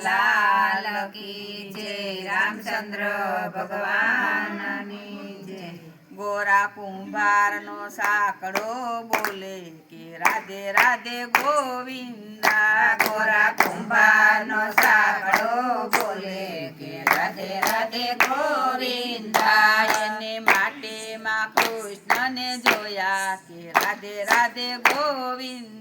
લાલ કી જય, રામચંદ્ર ભગવાનની જય। ગોરા કુંભારનો સાંકળો બોલે કે રાધે રાધે ગોવિંદા। ગોરા કુંભારનો સાંકળો બોલે કે રાધે રાધે ગોવિંદા। એને માટેમાં કૃષ્ણને જોયા કે રાધે રાધે ગોવિંદા।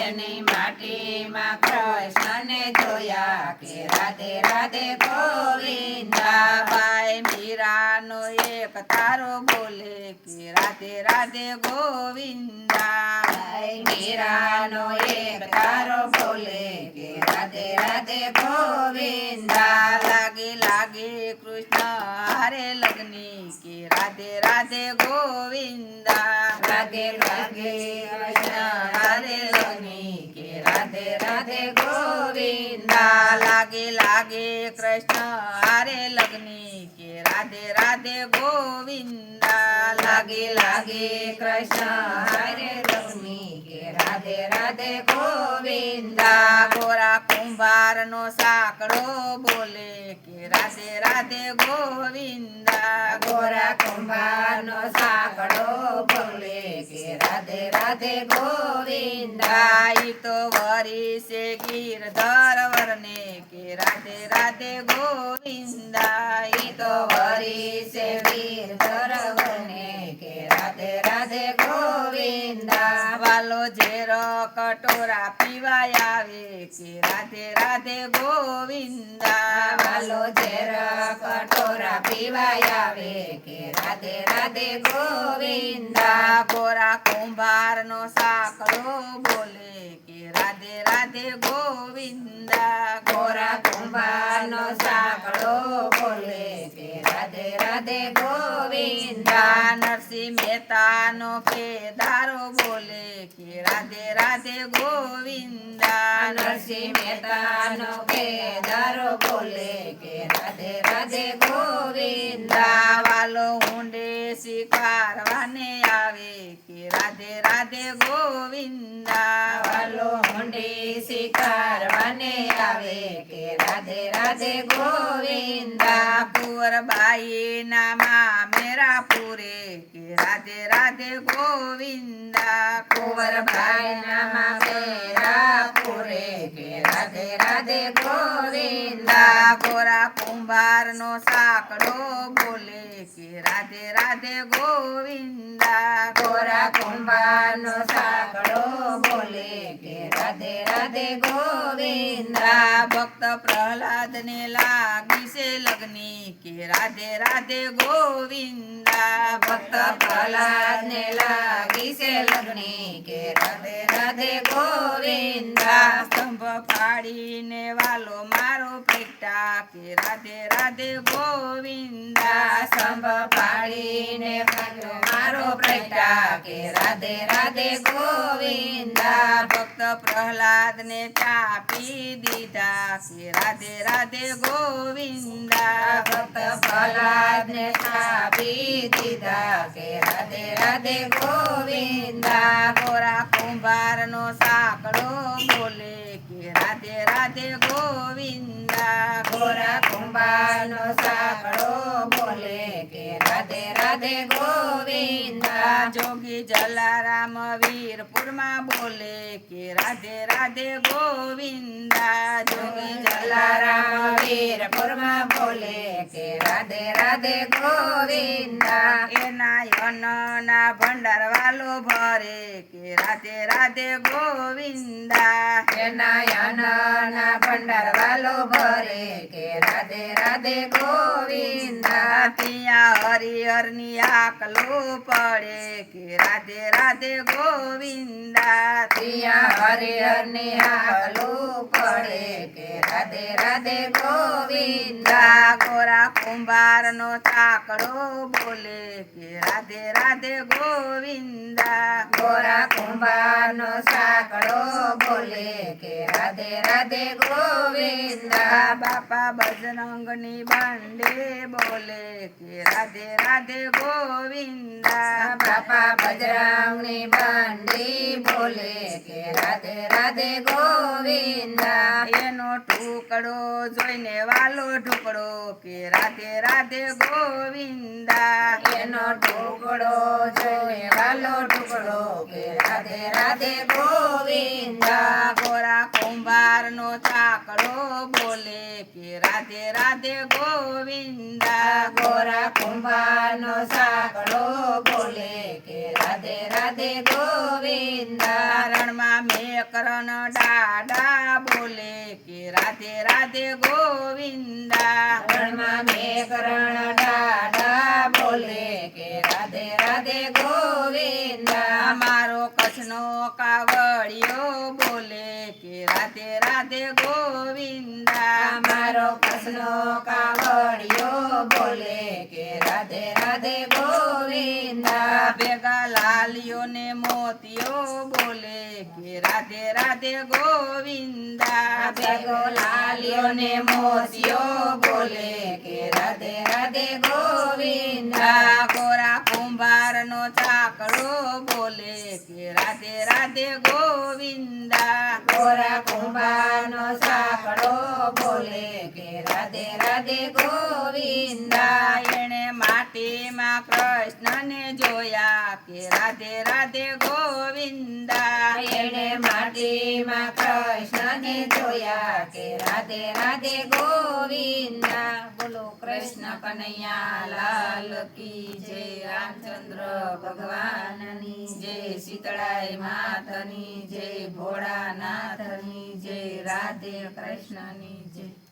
એની માટીમાં કૃષ્ણને જોયા કે રાધે રાધે ગોવિંદા। ભાઈ મીરાનો એક તારો બોલે કે રાધે રાધે ગોવિંદા। ભાઈ મીરાનો એક તારો બોલે કે રાધે રાધે ગોવિંદા। લાગે લાગે કૃષ્ણ હારે લગ્ની કે રાધે રાધે ગોવિંદા। લાગે લાગે કૃષ્ણ હારે લગ્ની કે રાધે રાધે ગોવિંદા। લાગે લાગે કૃષ્ણ હારે લગ્ની કે રાધે રાધે ગોવિંદા। લાગે લાગે કૃષ્ણ હારે લગ્ની કે રાધે રાધે ગોવિંદા। ગોરા કુંભારનો સાંકળો બોલે કે રાધે રાધે ગોવિંદા। ગોરા કુંભારનો સાંકળો બોલે કે રાધે રાધે ગોવિંદા। ઈ તો વરીસે ગિરધર વરને કે રાધે રાધે ગોવિંદા। ઈ તો વરીસે ગિરધર વરને કે રાધે રાધે ગોવિંદા। વાલો ઝેરો કટોરા પીવાય આવે કે રાધે રાધે ગોવિંદા। વાલો ઝેરો કટોરા પીવાય આવે કે રાધે રાધે ગોવિંદા। ગોરા કુંભારનો સાંકળો બોલે કે રાધે રાધે ગોવિંદા। ગોરા કુંભારનો સાંકળો બોલે કે રાધે રાધે ગોવિંદા। નરસિંહ મહેતાનો કેદારો બોલે કે રાધે રાધે ગોવિંદા। નરસિંહ મહેતાનો કેદારો બોલે કે રાધે રાધે ગોવિંદા। વાલો ઊંડે શિકારવાને આવે કે રાધે રાધે ગોવિંદા। વાલો ઊંડે શિકારવાને આવે કે રાધે રાધે ગોવિંદા। કુંવરબાઈના મામેરા પૂરે કે રાધે રાધે ગોવિંદા। કુંવરબાઈના મામેરા પૂરે કે રાધે રાધે ગોવિંદા। ગોરા કુંભારનો સાંકળો બોલે કે રાધે રાધે ગોવિંદા। ગોરા કુંભારનો સાંકળો બોલે કે રાધે રાધે ગોવિંદા। ભક્ત પ્રહલાદને લાગી છે લગ્ની કે રાધે રાધે ગોવિંદા। ભક્ત પ્રહલાદને લાગી છે લગ્ની કે રાધે રાધે ગોવિંદા। સ્તંભ ફાડીને વાલો મારો પ્રગટા કે રાધે રાધે ગોવિંદા। સ્તંભ ફાડીને વાલો મારો પ્રગટા કે રાધે રાધે ગોવિંદા। ભક્ત પ્રહલાદને ચાપી દીધા કે રાધે રાધે ગોવિંદા। ભક્ત પ્રહલાદને ચાપી દીધા કે રાધે રાધે ગોવિંદા। ગોરા કુંભારનો સાંકળો બોલે કે રાધે રાધે ગોવિંદા। ગોરા કુંભારનો સાંકળો બોલે કે રાધે રાધે ગોવિંદા। જોગી જલારામ વીરપુરમાં બોલે કે રાધે રાધે ગોવિંદા। જોગી જલારામ વીરપુરમાં બોલે કે રાધે રાધે ગોવિંદા। એના યનના ભંડાર વાલો ભરે કે રાધે રાધે ગોવિંદા। એના યનના ભંડાર વાલો ભરે કે રાધે રાધે ગોવિંદા। ત્યાં હરિહરની આકલો પડે કે રાધે રાધે ગોવિંદા। ત્યાં હરિહરની આકલો પડે કે રાધે રાધે ગોવિંદા। ગોરા કુંભારનો ચાકડો બોલે કે રાધે રાધે ગોવિંદા ગોરા કુંભારનો સાંકળો બોલે કે રાધે રાધે ગોવિંદા બાપા બજરંગની બંડે બોલે કે રાધે રાધે ગોવિંદા બાપા બજરંગની બંડી બોલે કે રાધે રાધે ગોવિંદા એનો ટુકડો જોઈને વાલો ઢુકડો કે રાધે રાધે ગોવિંદા એનો ટુકડો જોઈને વાલો ટુકડો કે રાધે રાધે ગોવિંદા ગોરા કુંભારનો ચાકડો બોલે કે રાધે રાધે ગોવિંદા ગોરા કુંભારનો સાંકળો બોલે કે રાધે રાધે ગોવિંદા રણમાં મેકરણ ડાડા બોલે કે રાધે રાધે ગોવિંદા રણમાં મેકરણ ડાડા બોલે કે રાધે રાધે ગોવિંદા મારો કચ્છનો કાવડિયો બોલે કે રાધે રાધે ગોવિંદા મારો કૃષ્ણનો કાવડિયો બોલે કે રાધે રાધે ગોવિંદા ભેગા લાલીઓ ને મોતીઓ બોલે કે રાધે રાધે ગોવિંદા ભેગો લાલીઓ ને મોતિયો બોલે કે રાધે રાધે ગોવિંદા ગોરા કુંભારનો ચાકડો બોલે કે રાધે રાધે ગોવિંદા ગોરા કુંભારનો સાંકળો બોલે કે રાધે રાધે ગોવિંદા એણે માટીમાં કૃષ્ણને જોયા કે રાધે રાધે ગોવિંદા એણે માટીમાં કૃષ્ણને જોયા કે રાધે રાધે ગોવિંદા બોલો કૃષ્ણ કનૈયા લાલ કી જય રામચંદ્ર ભગવાનની જય શીતળાઈ માતની જય ભોળાનાથની જય રાધે કૃષ્ણની જય